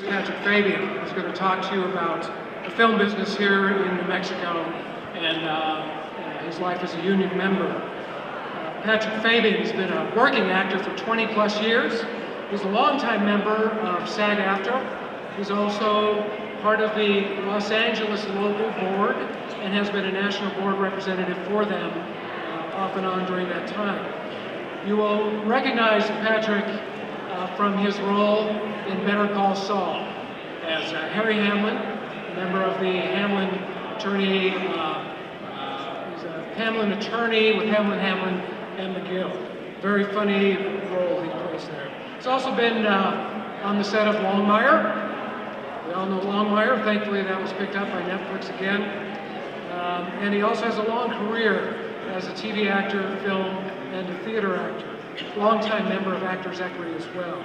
Patrick Fabian, who's going to talk to you about the film business here in New Mexico and his life as a union member. Patrick Fabian has been a working actor for 20 plus years. He's a longtime member of SAG-AFTRA. He's also part of the Los Angeles local board and has been a national board representative for them off and on during that time. You will recognize Patrick from his role in Better Call Saul as Harry Hamlin, a member of the Hamlin attorney. He's a Hamlin attorney with Hamlin and McGill. Very funny role he plays there. He's also been on the set of Longmire. We all know Longmire. Thankfully, that was picked up by Netflix again. And he also has a long career as a TV actor, film, and a theater actor. Longtime member of Actors Equity as well.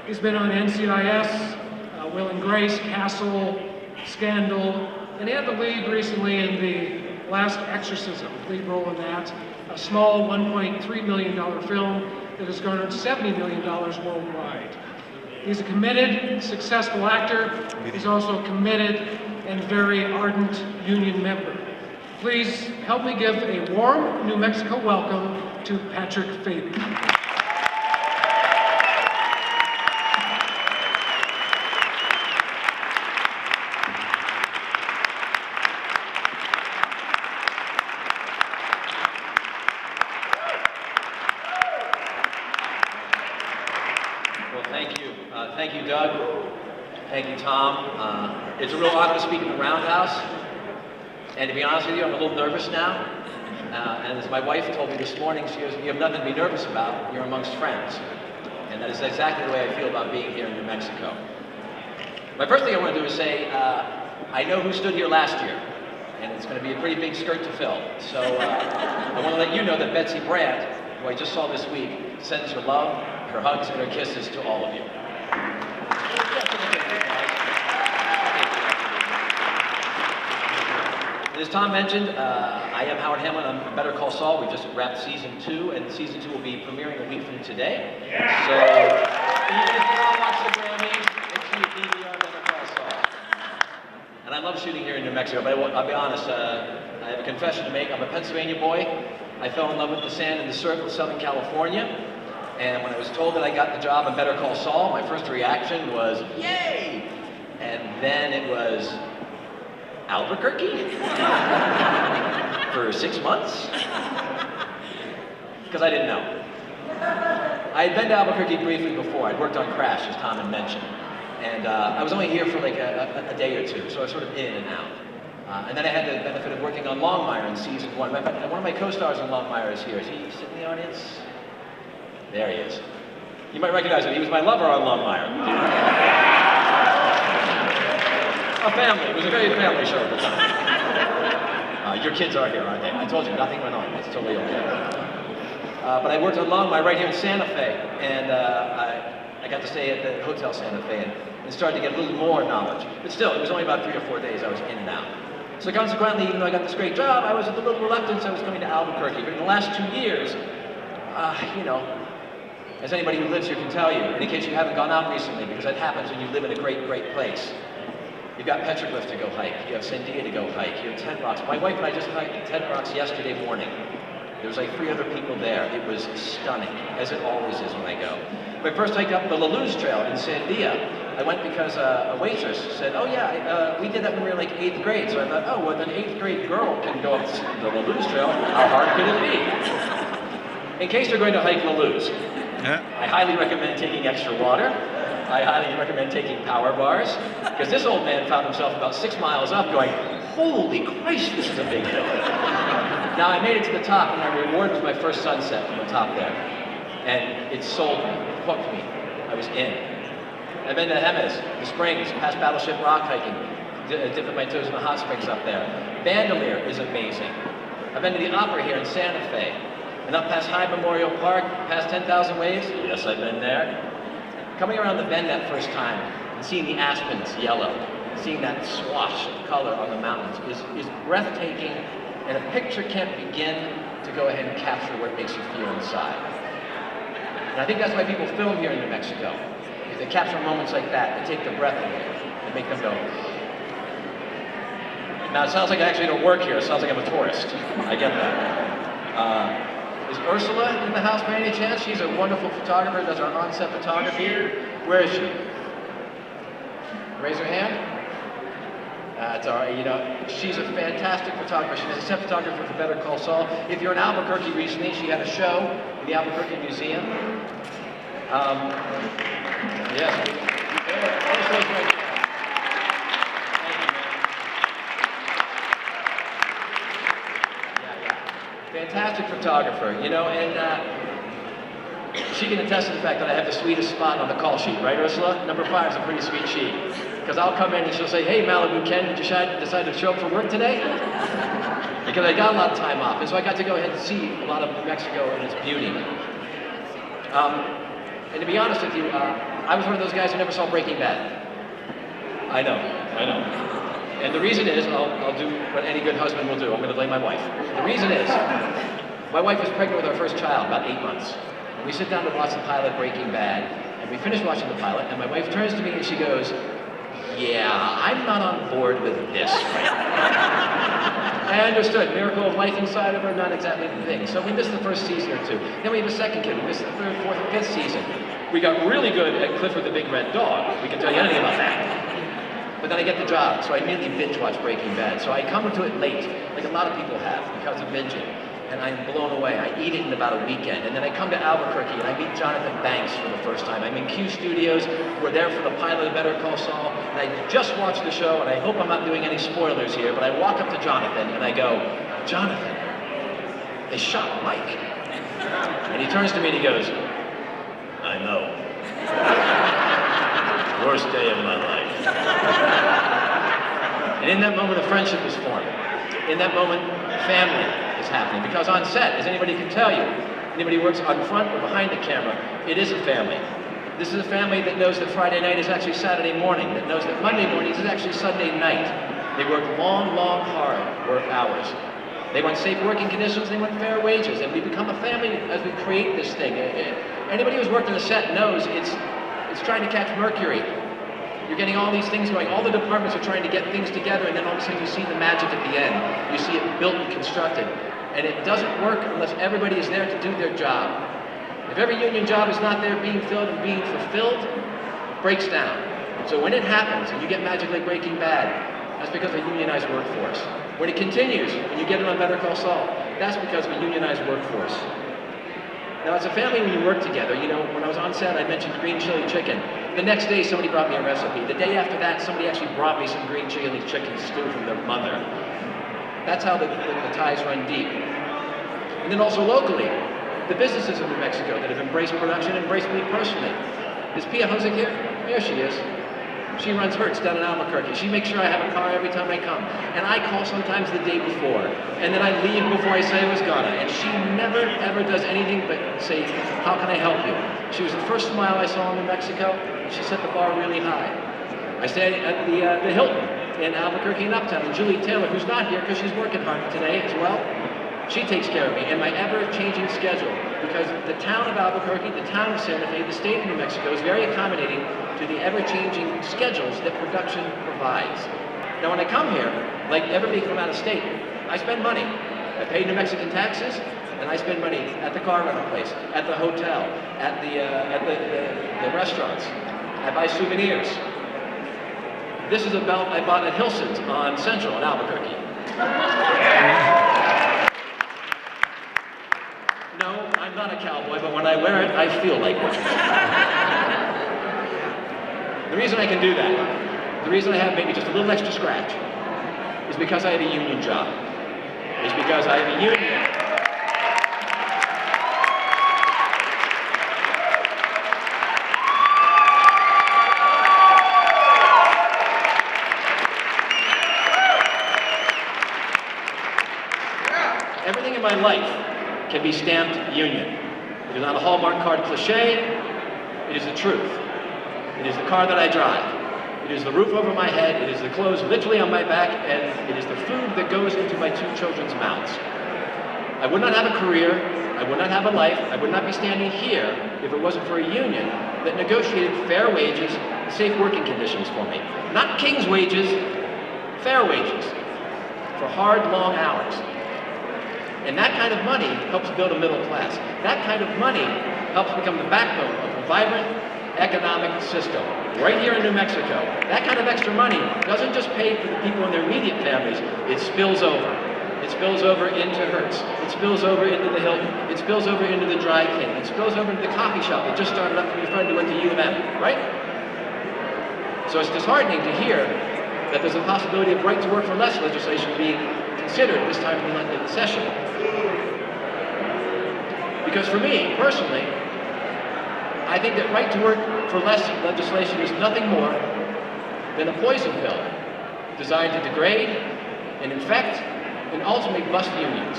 He's been on NCIS, Will and Grace, Castle, Scandal, and he had the lead recently in The Last Exorcism, lead role in that, a small $1.3 million film that has garnered $70 million worldwide. He's a committed, successful actor. He's also a committed and very ardent union member. Please help me give a warm New Mexico welcome to Patrick Fabian. Well, thank you. Thank you, Doug. Thank you, Tom. It's a real honor to speak in the Roundhouse. And to be honest with you, I'm a little nervous now. And as my wife told me this morning, she goes, "You have nothing to be nervous about. You're amongst friends." And that is exactly the way I feel about being here in New Mexico. My first thing I want to do is say, I know who stood here last year. And it's going to be a pretty big skirt to fill. So I want to let you know that Betsy Brandt, who I just saw this week, sends her love, her hugs, and her kisses to all of you. As Tom mentioned, I am Howard Hamlin. I'm Better Call Saul. We just wrapped season 2, and season 2 will be premiering a week from today. Yeah. So even if you don't watch the Grammys, make sure you DVR Better Call Saul. And I love shooting here in New Mexico, but I'll be honest, I have a confession to make. I'm a Pennsylvania boy. I fell in love with the sand and the surf of Southern California. And when I was told that I got the job on Better Call Saul, my first reaction was, yay! And then it was, Albuquerque? For 6 months? Because I didn't know. I had been to Albuquerque briefly before. I'd worked on Crash, as Tom had mentioned. And I was only here for like a day or two, so I was sort of in and out. And then I had the benefit of working on Longmire in season 1. One of my co-stars on Longmire is here. Is he sitting in the audience? There he is. You might recognize him. He was my lover on Longmire. A family. It was a very family show at the time. Your kids are here, aren't they? I told you, nothing went on. It's totally okay. But I worked on Longmire right here in Santa Fe, and I got to stay at the Hotel Santa Fe and started to get a little more knowledge. But still, it was only about 3 or 4 days I was in and out. So consequently, even though I got this great job, I was a little reluctant. I was coming to Albuquerque. But in the last 2 years, you know, as anybody who lives here can tell you, and in case you haven't gone out recently, because that happens when you live in a great, great place. You've got Petroglyph to go hike. You have Sandia to go hike. You have Tent Rocks. My wife and I just hiked Tent Rocks yesterday morning. There was like 3 other people there. It was stunning, as it always is when I go. When I first hiked up the La Luz Trail in Sandia, I went because a waitress said, "Oh yeah, we did that when we were like 8th grade." So I thought, oh, well, an 8th grade girl can go up the La Luz Trail. How hard could it be? In case you're going to hike La Luz, I highly recommend taking extra water. I highly recommend taking power bars, because this old man found himself about 6 miles up going, holy Christ, this is a big hill. Now I made it to the top, and my reward was my first sunset from the top there. And it sold me, hooked me. I was in. I've been to Jemez, the Springs, past Battleship Rock hiking, dipping my toes in the hot springs up there. Bandelier is amazing. I've been to the Opera here in Santa Fe, and up past High Memorial Park, past 10,000 Waves. Yes, I've been there. Coming around the bend that first time and seeing the aspens yellow, seeing that swash of color on the mountains is breathtaking, and a picture can't begin to go ahead and capture what it makes you feel inside. And I think that's why people film here in New Mexico. is they capture moments like that, they take the breath away, and make them go. Now, it sounds like I actually don't work here. It sounds like I'm a tourist. I get that. Is Ursula in the house by any chance? She's a wonderful photographer, does our on-set photography. Where is she? Raise her hand. That's all right. You know, she's a fantastic photographer. She's a set photographer for Better Call Saul. If you're in Albuquerque recently, she had a show in the Albuquerque Museum. Yes. Right. Fantastic photographer, you know, and she can attest to the fact that I have the sweetest spot on the call sheet, right, Ursula? Number 5 is a pretty sweet sheet. Because I'll come in and she'll say, hey, Malibu Ken, did you decide to show up for work today? Because I got a lot of time off, and so I got to go ahead and see a lot of New Mexico and its beauty. And to be honest with you, I was one of those guys who never saw Breaking Bad. I know. And the reason is, I'll do what any good husband will do. I'm going to blame my wife. The reason is, my wife was pregnant with our first child, about 8 months. And we sit down to watch the pilot, Breaking Bad, and we finish watching the pilot, and my wife turns to me and she goes, yeah, I'm not on board with this right now. I understood. Miracle of life inside of her, not exactly the thing. So we missed the first season or 2. Then we have a second kid. We missed the 3rd, 4th, and 5th season. We got really good at Clifford the Big Red Dog. We can tell you anything about that. But then I get the job, so I immediately binge watch Breaking Bad. So I come to it late, like a lot of people have, because of binging. And I'm blown away. I eat it in about a weekend. And then I come to Albuquerque and I meet Jonathan Banks for the first time. I'm in Q Studios. We're there for the pilot of Better Call Saul. And I just watched the show, and I hope I'm not doing any spoilers here, but I walk up to Jonathan and I go, Jonathan, they shot Mike. And he turns to me and he goes, I know. Worst day of my life. And in that moment, a friendship is formed. In that moment, family is happening. Because on set, as anybody can tell you, anybody who works on front or behind the camera, it is a family. This is a family that knows that Friday night is actually Saturday morning, that knows that Monday morning is actually Sunday night. They work long, hard work hours. They want safe working conditions, they want fair wages, and we become a family as we create this thing. Anybody who's worked on a set knows it's trying to catch mercury. You're getting all these things going. All the departments are trying to get things together, and then all of a sudden you see the magic at the end. You see it built and constructed. And it doesn't work unless everybody is there to do their job. If every union job is not there being filled and being fulfilled, it breaks down. So when it happens, and you get magic like Breaking Bad, that's because of a unionized workforce. When it continues, when you get it on Better Call Saul, that's because of a unionized workforce. Now, as a family, when you work together, you know, when I was on set, I mentioned green chili chicken. The next day, somebody brought me a recipe. The day after that, somebody actually brought me some green chili chicken stew from their mother. That's how the ties run deep. And then also locally, the businesses of New Mexico that have embraced production, embraced me personally. Is Pia Hosick here? Here she is. She runs Hertz down in Albuquerque. She makes sure I have a car every time I come. And I call sometimes the day before. And then I leave before I say I was gonna. And she never, ever does anything but say, how can I help you? She was the first smile I saw in New Mexico. She set the bar really high. I stayed at the Hilton in Albuquerque and Uptown. And Julie Taylor, who's not here because she's working hard today as well, she takes care of me and my ever-changing schedule. Because the town of Albuquerque, the town of Santa Fe, the state of New Mexico is very accommodating to the ever-changing schedules that production provides. Now when I come here, like everybody from out of state, I spend money. I pay New Mexican taxes, and I spend money at the car rental place, at the hotel, at the restaurants. I buy souvenirs. This is a belt I bought at Hilson's on Central in Albuquerque. No, I'm not a cowboy, but when I wear it, I feel like one. The reason I can do that, the reason I have maybe just a little extra scratch, is because I have a union job. It's because I have a union. Everything in my life can be stamped union. It is not a Hallmark card cliche, it is the truth. It is the car that I drive. It is the roof over my head, it is the clothes literally on my back, and it is the food that goes into my 2 children's mouths. I would not have a career, I would not have a life, I would not be standing here if it wasn't for a union that negotiated fair wages, safe working conditions for me. Not king's wages, fair wages, for hard, long hours. And that kind of money helps build a middle class. That kind of money helps become the backbone of a vibrant economic system. Right here in New Mexico, that kind of extra money doesn't just pay for the people in their immediate families, it spills over. It spills over into Hertz. It spills over into the Hilton. It spills over into the Dry King. It spills over into the coffee shop that just started up from your friend who went to U of M, right? So it's disheartening to hear that there's a possibility of right to work for less legislation being considered this time in the session. Because for me, personally, I think that right to work for less legislation is nothing more than a poison pill designed to degrade and infect and ultimately bust unions.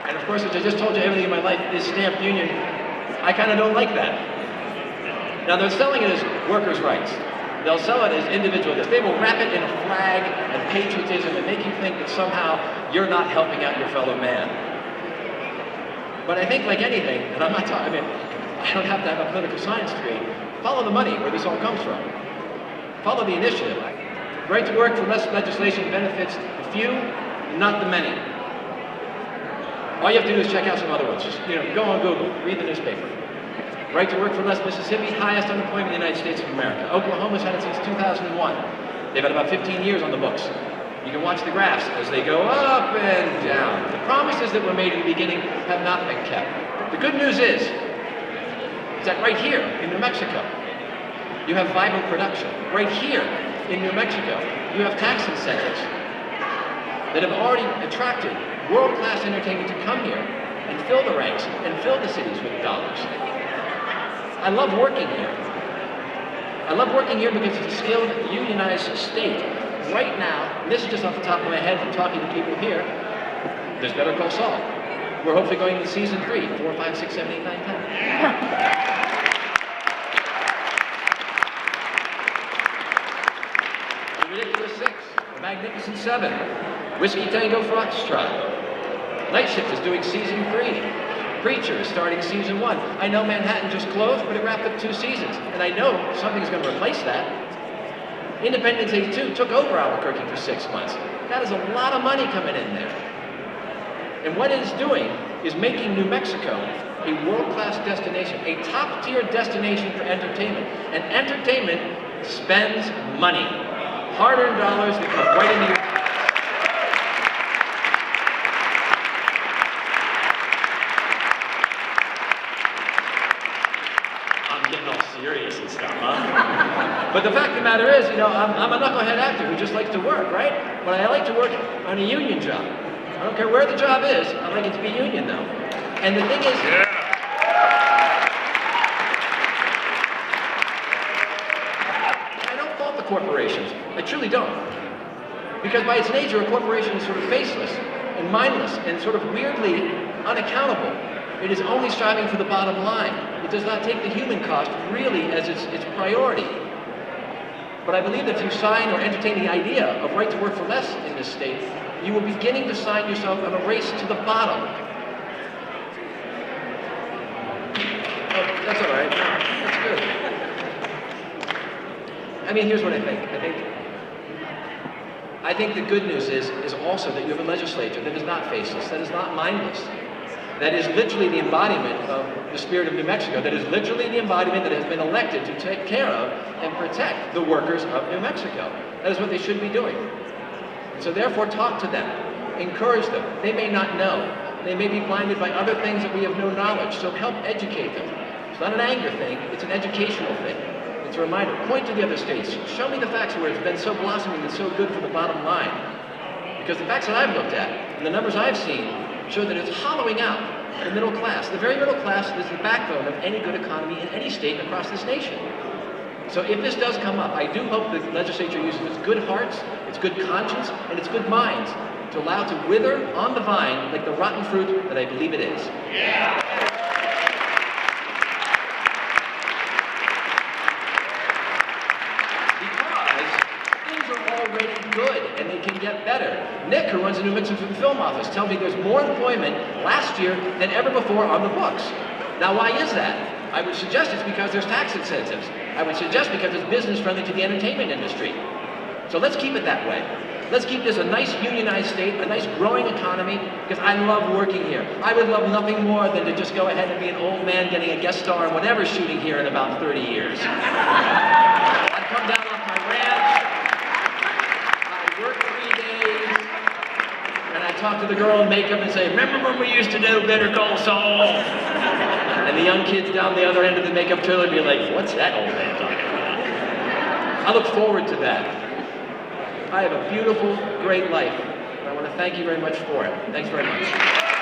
And of course, as I just told you, everything in my life is stamped union. I kind of don't like that. Now they're selling it as workers' rights. They'll sell it as individualism. They will wrap it in a flag and patriotism and make you think that somehow you're not helping out your fellow man. But I think like anything, and I'm not talking, I don't have to have a political science degree. Follow the money where this all comes from. Follow the initiative. Right to work for less legislation benefits the few, not the many. All you have to do is check out some other ones. Just go on Google, read the newspaper. Right to work for less Mississippi, highest unemployment in the United States of America. Oklahoma's had it since 2001. They've had about 15 years on the books. You can watch the graphs as they go up and down. The promises that were made in the beginning have not been kept. The good news is that right here in New Mexico, you have vibrant production. Right here in New Mexico, you have tax incentives that have already attracted world-class entertainment to come here and fill the ranks and fill the cities with dollars. I love working here. I love working here because it's a skilled, unionized state. Right now, and this is just off the top of my head from talking to people here, there's Better Call Saul. We're hopefully going to season 3, 4, 5, 6, 7, 8, 9, 10. The Ridiculous 6, The Magnificent 7, Whiskey Tango Foxtrot. Night Shift is doing season 3. Preacher is starting season 1. I know Manhattan just closed, but it wrapped up 2 seasons. And I know something's going to replace that. Independence Day 2 took over Albuquerque for 6 months. That is a lot of money coming in there. And what it is doing is making New Mexico a world-class destination, a top-tier destination for entertainment. And entertainment spends money. Hard-earned dollars that come right into your serious and stuff, huh? But the fact of the matter is, I'm a knucklehead actor who just likes to work, right? But I like to work on a union job. I don't care where the job is, I like it to be union though. And the thing is, I don't fault the corporations. I truly don't. Because by its nature, a corporation is sort of faceless and mindless and sort of weirdly unaccountable. It is only striving for the bottom line. It does not take the human cost really as its priority. But I believe that if you sign or entertain the idea of right to work for less in this state, you will be beginning to sign yourself on a race to the bottom. Oh, that's all right. No, that's good. I mean, here's what I think. I think the good news is also that you have a legislature that is not faceless, that is not mindless. That is literally the embodiment of the spirit of New Mexico. That is literally the embodiment that has been elected to take care of and protect the workers of New Mexico. That is what they should be doing. And so therefore, talk to them. Encourage them. They may not know. They may be blinded by other things that we have no knowledge. So help educate them. It's not an anger thing. It's an educational thing. It's a reminder. Point to the other states. Show me the facts where it's been so blossoming and so good for the bottom line. Because the facts that I've looked at and the numbers I've seen show that it's hollowing out the middle class. The very middle class is the backbone of any good economy in any state across this nation. So if this does come up, I do hope the legislature uses its good hearts, its good conscience, and its good minds to allow it to wither on the vine like the rotten fruit that I believe it is. Yeah. are already good and they can get better. Nick, who runs the New Mexico Film Office, tells me there's more employment last year than ever before on the books. Now, why is that? I would suggest it's because there's tax incentives. I would suggest because it's business friendly to the entertainment industry. So let's keep it that way. Let's keep this a nice unionized state, a nice growing economy, because I love working here. I would love nothing more than to just go ahead and be an old man getting a guest star in whatever shooting here in about 30 years. I'd come down off my ranch, I'd work 3 days, and I'd talk to the girl in makeup and say, remember when we used to do Better Call Saul? And the young kids down the other end of the makeup trailer would be like, what's that old man talking about? I look forward to that. I have a beautiful, great life, and I want to thank you very much for it. Thanks very much.